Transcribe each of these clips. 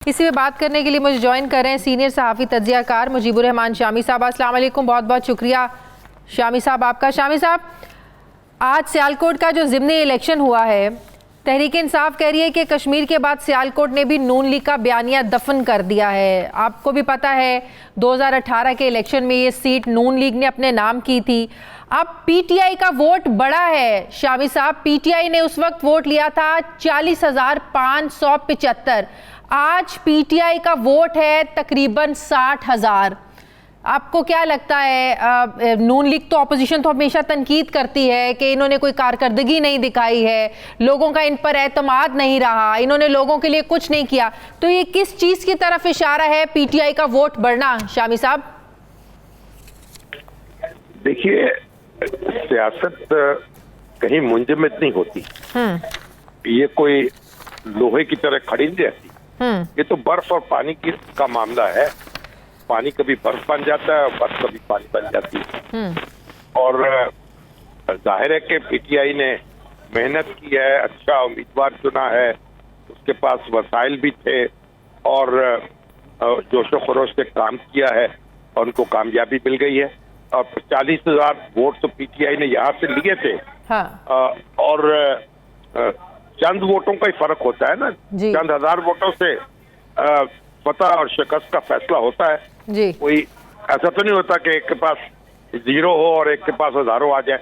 इसी में बात करने के लिए मुझे ज्वाइन कर रहे हैं सीनियर सहाफ़ी तज्ज़ियाकार मुजीबुर रहमान शामी साहब। अस्सलाम वालेकुम, बहुत बहुत शुक्रिया शामी साहब आपका। शामी साहब, आज सियालकोट का जो ज़िमनी इलेक्शन हुआ है, तहरीक इंसाफ कह रही है कि कश्मीर के बाद सियालकोट ने भी नून लीग का बयानिया दफन कर दिया है। आपको भी पता है 2018 के इलेक्शन में ये सीट नून लीग ने अपने नाम की थी। अब पीटीआई का वोट बड़ा है शामी साहब, पीटीआई ने उस वक्त वोट लिया था 40,575, आज पीटीआई का वोट है तकरीबन 60,000। आपको क्या लगता है, नून लीग तो ऑपोजिशन तो हमेशा तनकीद करती है कि इन्होंने कोई कारकर्दगी नहीं दिखाई है, लोगों का इन पर एतमाद नहीं रहा, इन्होंने लोगों के लिए कुछ नहीं किया, तो ये किस चीज की तरफ इशारा है पीटीआई का वोट बढ़ना शामी साहब? देखिए, सियासत कहीं मुंजमद नहीं होती। ये कोई लोहे की तरह खड़ी नहीं रहती। ये तो बर्फ और पानी का मामला है। पानी कभी बर्फ बन जाता है, बर्फ कभी पानी बन जाती है। और जाहिर है कि पीटीआई ने मेहनत की है, अच्छा उम्मीदवार चुना है, उसके पास वसाइल भी थे और जोशो खरोश से काम किया है और उनको कामयाबी मिल गई है। और 40,000 वोट तो पीटीआई ने यहाँ से लिए थे। हाँ। और चंद वोटों का ही फर्क होता है ना, चंद हजार वोटों से फतह और शिकस्त का फैसला होता है जी। कोई ऐसा तो नहीं होता कि एक के पास 0 हो और एक के पास हजारों आ जाए।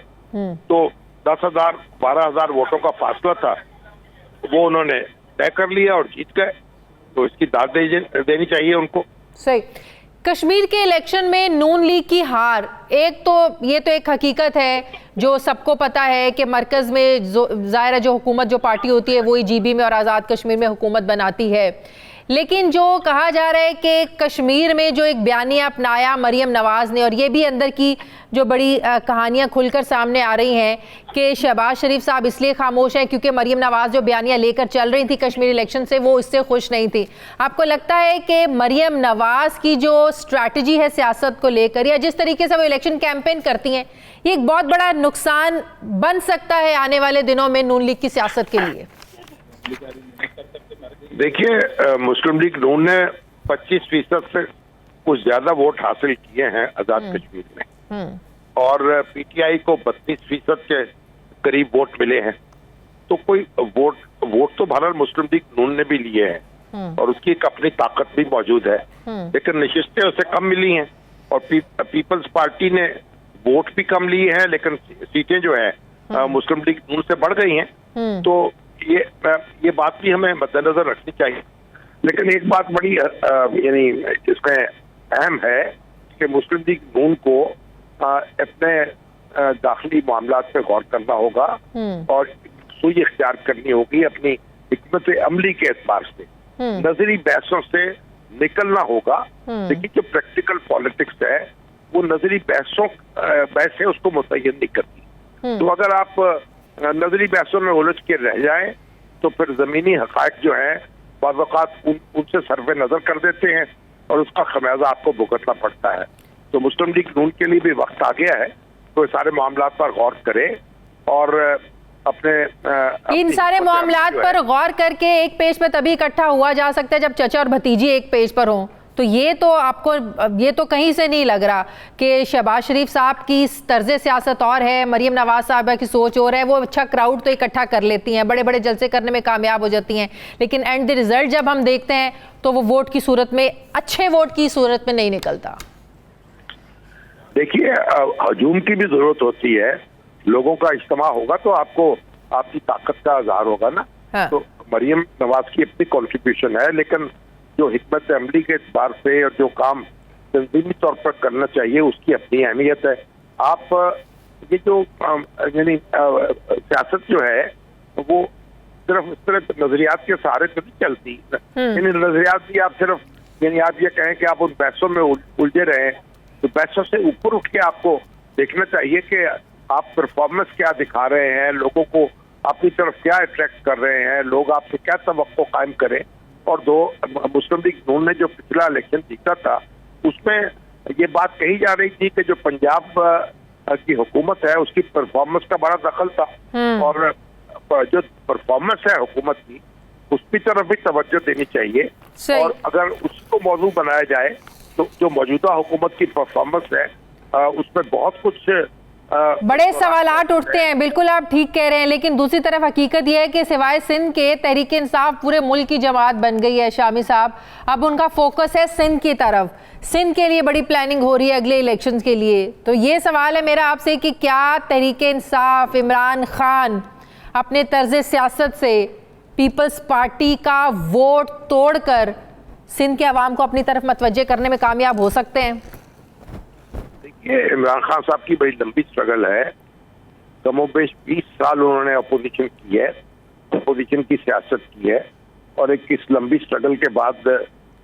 तो 10,000 12,000 वोटों का फासला था, वो उन्होंने तय कर लिया और जीत गए, तो इसकी दाद देनी चाहिए उनको। सही। कश्मीर के इलेक्शन में नून लीग की हार, एक तो ये तो एक हकीकत है जो सबको पता है कि मरकज में ज़ाहिर है जो हुकूमत जो पार्टी होती है वही जीबी में और आज़ाद कश्मीर में हुकूमत बनाती है। लेकिन जो कहा जा रहा है कि कश्मीर में जो एक बयानिया अपनाया मरियम नवाज़ ने, और ये भी अंदर की जो बड़ी कहानियां खुलकर सामने आ रही हैं कि शहबाज शरीफ साहब इसलिए खामोश हैं क्योंकि मरियम नवाज़ जो बयानिया लेकर चल रही थी कश्मीर इलेक्शन से, वो इससे खुश नहीं थी। आपको लगता है कि मरियम नवाज़ की जो स्ट्रैटेजी है सियासत को लेकर, या जिस तरीके से वो इलेक्शन कैंपेन करती हैं, ये एक बहुत बड़ा नुकसान बन सकता है आने वाले दिनों में नून लीग की सियासत के लिए? देखिए, मुस्लिम लीग नून ने 25% से कुछ ज्यादा वोट हासिल किए हैं आजाद कश्मीर में, और पीटीआई को 32% के करीब वोट मिले हैं। तो कोई वोट तो भारत मुस्लिम लीग नून ने भी लिए हैं और उसकी एक अपनी ताकत भी मौजूद है, लेकिन नशिस्तें उसे कम मिली हैं। और पीपल्स पार्टी ने वोट भी कम लिए हैं, लेकिन सीटें जो है मुस्लिम लीग नून से बढ़ गई हैं। तो ये बात भी हमें मद्देनजर रखनी चाहिए। लेकिन एक बात बड़ी यानी इसमें अहम है कि मुस्लिम लीग नून को अपने दाखिली मामलात पे गौर करना होगा और सुई इख्तियार करनी होगी अपनी हिकमत अमली के एतबार से, नजरी बहसों से निकलना होगा। देखिए, जो प्रैक्टिकल पॉलिटिक्स है वो नजरी बहस है, उसको मुतय्यन नहीं करती। तो अगर आप नजरी बहसों में उलझ के रह जाए तो फिर जमीनी हकायक जो है बाज़ औक़ात उनसे सर्वे नजर कर देते हैं और उसका खमियाजा आपको भुगतना पड़ता है। तो मुस्लिम लीग नून के लिए भी वक्त आ गया है तो सारे मामलात पर गौर करे और अपने इन सारे मामलात पर गौर करके एक पेज पे तभी इकट्ठा हुआ जा सकता है जब चचा और भतीजी एक पेज पर हों। तो ये तो आपको ये तो कहीं से नहीं लग रहा कि शहबाज शरीफ साहब की तर्ज सियासत और है, मरियम नवाज साहबा की सोच और है। वो अच्छा क्राउड तो इकट्ठा कर लेती हैं, बड़े बड़े जलसे करने में कामयाब हो जाती हैं, लेकिन एंड द रिजल्ट जब हम देखते हैं तो वो वोट की सूरत में, अच्छे वोट की सूरत में नहीं निकलता। देखिए, हजूम की भी जरूरत होती है, लोगों का इज्तिमा होगा तो आपको आपकी ताकत का इज़हार होगा ना। हाँ। तो मरियम नवाज की अपनी कॉन्ट्रीब्यूशन है, लेकिन जो हिकमत अमली के एतबार से और जो काम तंजीमी तौर पर करना चाहिए उसकी अपनी अहमियत है। आप ये जो यानी सियासत जो है वो सिर्फ इस तरह नजरियात के सहारे तो नहीं चलती। यानी नजरियात भी आप सिर्फ यानी आप ये कहें कि आप उन बहसों में उलझे रहे, तो बहसों से ऊपर उठ के आपको देखना चाहिए कि आप परफॉर्मेंस क्या दिखा रहे हैं, लोगों को अपनी तरफ क्या अट्रैक्ट कर रहे हैं, लोग आपसे क्या तवक्को कायम करें। और मुस्लिम लीग नून ने जो पिछला इलेक्शन जीता था उसमें ये बात कही जा रही थी कि जो पंजाब की हुकूमत है उसकी परफॉर्मेंस का बड़ा दखल था, और जो परफॉर्मेंस है हुकूमत की उसकी तरफ भी तवज्जो देनी चाहिए। सही। और अगर उसको मौजू बनाया जाए तो जो मौजूदा हुकूमत की परफॉर्मेंस है उसमें बहुत कुछ बड़े सवालात उठते हैं। बिल्कुल आप ठीक कह रहे हैं, लेकिन दूसरी तरफ हकीकत यह है कि सिवाय सिंध के तहरीक इंसाफ पूरे मुल्क की जमात बन गई है शामी साहब। अब उनका फोकस है सिंध की तरफ, सिंध के लिए बड़ी प्लानिंग हो रही है अगले इलेक्शंस के लिए। तो ये सवाल है मेरा आपसे कि क्या तहरीक इंसाफ, इमरान खान अपने तर्ज सियासत से पीपल्स पार्टी का वोट तोड़कर सिंध के अवाम को अपनी तरफ मतवज्जे करने में कामयाब हो सकते हैं? देखिए, इमरान खान साहब की बड़ी लंबी स्ट्रगल है। कमोबेश 20 साल उन्होंने अपोजिशन की है, अपोजिशन की सियासत की है, और एक इस लंबी स्ट्रगल के बाद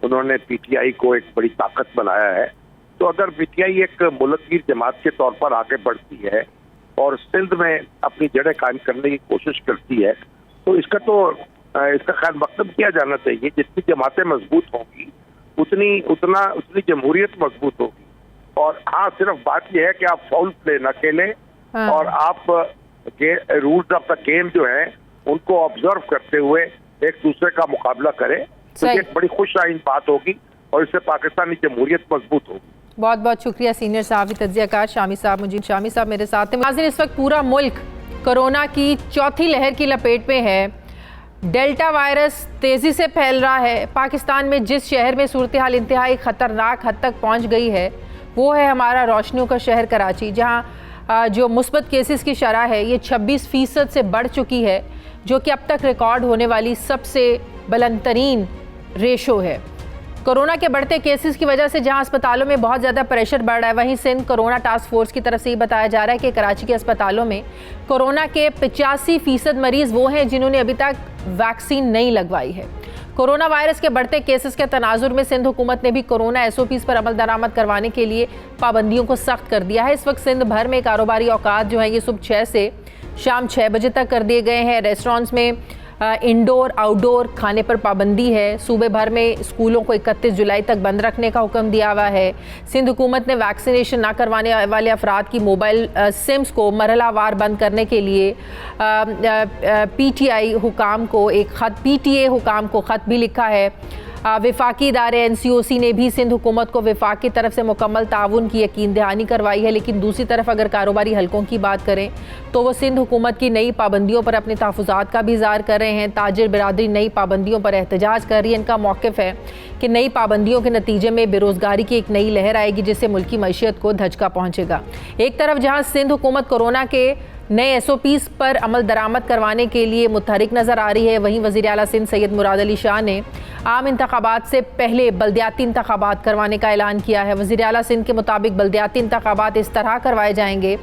उन्होंने पीटीआई को एक बड़ी ताकत बनाया है। तो अगर पीटीआई एक मुल्कगीर जमात के तौर पर आगे बढ़ती है और सिंध में अपनी जड़ें कायम करने की कोशिश करती है तो इसका ख्याल मकसद किया जाना चाहिए। जितनी जमातें मजबूत होंगी उतनी जमहूरियत मजबूत होगी। और हाँ, सिर्फ बात यह है कि आप फाउल प्ले न खेलें और आप रूल्स ऑफ द गेम जो है उनको ऑब्जर्व करते हुए एक दूसरे का मुकाबला करें, तो ये एक बड़ी खुश आइन बात होगी और इससे पाकिस्तानी जमहूरियत मजबूत होगी। बहुत बहुत शुक्रिया सीनियर साहबी तज्जियाकार शामी साहब। शामी साहब मेरे साथ हैं। नाज़रीन, इस वक्त पूरा मुल्क कोरोना की चौथी लहर की लपेट में है। डेल्टा वायरस तेज़ी से फैल रहा है। पाकिस्तान में जिस शहर में सूरत हाल इंतहाई ख़तरनाक हद तक पहुँच गई है वो है हमारा रोशनियों का शहर कराची, जहाँ जो मुस्बत केसेस की शरह है ये 26% से बढ़ चुकी है, जो कि अब तक रिकॉर्ड होने वाली सबसे बुलंदतरीन रेशो है। कोरोना के बढ़ते केसेस की वजह से जहां अस्पतालों में बहुत ज़्यादा प्रेशर बढ़ रहा है, वहीं सिंध कोरोना टास्क फोर्स की तरफ से ये बताया जा रहा है कि कराची के अस्पतालों में कोरोना के 85% मरीज़ वो हैं जिन्होंने अभी तक वैक्सीन नहीं लगवाई है। कोरोना वायरस के बढ़ते केसेस के तनाजुर में सिंध हुकूमत ने भी कोरोना SOPs पर अमल दरामद करवाने के लिए पाबंदियों को सख्त कर दिया है। इस वक्त सिंध भर में कारोबारी औकात जो है ये सुबह 6 से शाम 6 बजे तक कर दिए गए हैं। रेस्टोरेंट्स में इंडोर आउटडोर खाने पर पाबंदी है। सूबे भर में स्कूलों को 31 जुलाई तक बंद रखने का हुक्म दिया हुआ है। सिंध हुकूमत ने वैक्सीनेशन ना करवाने वाले अफराद की मोबाइल सिम्स को मरहलावार बंद करने के लिए PTA हुकाम को ख़त भी लिखा है। वफाकी इदारे NCOC ने भी सिंध हुकूमत को वफाक की तरफ से मुकम्मल ताउन की यकीन दहानी करवाई है। लेकिन दूसरी तरफ अगर कारोबारी हलकों की बात करें तो वो सिंध हुकूमत की नई पाबंदियों पर अपने तहफ़्फ़ुज़ात का भी इज़हार कर रहे हैं। ताजिर बिरादरी नई पाबंदियों पर एहतजाज कर रही है। इनका मौक़िफ़ है कि नई पाबंदियों के नतीजे में बेरोज़गारी की एक नई लहर आएगी, जिससे मुल्की मईशत को धचका पहुँचेगा। एक तरफ जहाँ सिंध हुकूमत कोरोना के नए SOPs पर अमल दरामद करवाने के लिए मुतहरिक नज़र आ रही है, वहीं वज़ीर आला सिंध सैयद मुराद अली शाह ने आम इंतखाबात से पहले बल्दियाती इंतखाबात करवाने का ऐलान किया है। वज़ीर आला सिंध के मुताबिक बल्दियाती इंतखाबात इस तरह करवाए जाएंगे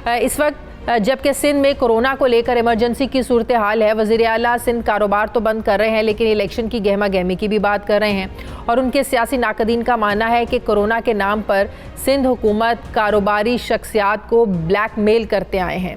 इस वक्त जबकि सिंध में कोरोना को लेकर इमरजेंसी की सूरत हाल है। वज़ीर आला सिंध कारोबार तो बंद कर रहे हैं, लेकिन इलेक्शन की गहमा गहमी की भी बात कर रहे हैं और उनके सियासी नाकदीन का मानना है कि कोरोना के नाम पर सिंध हुकूमत कारोबारी शख्सियात को ब्लैकमेल करते आए हैं।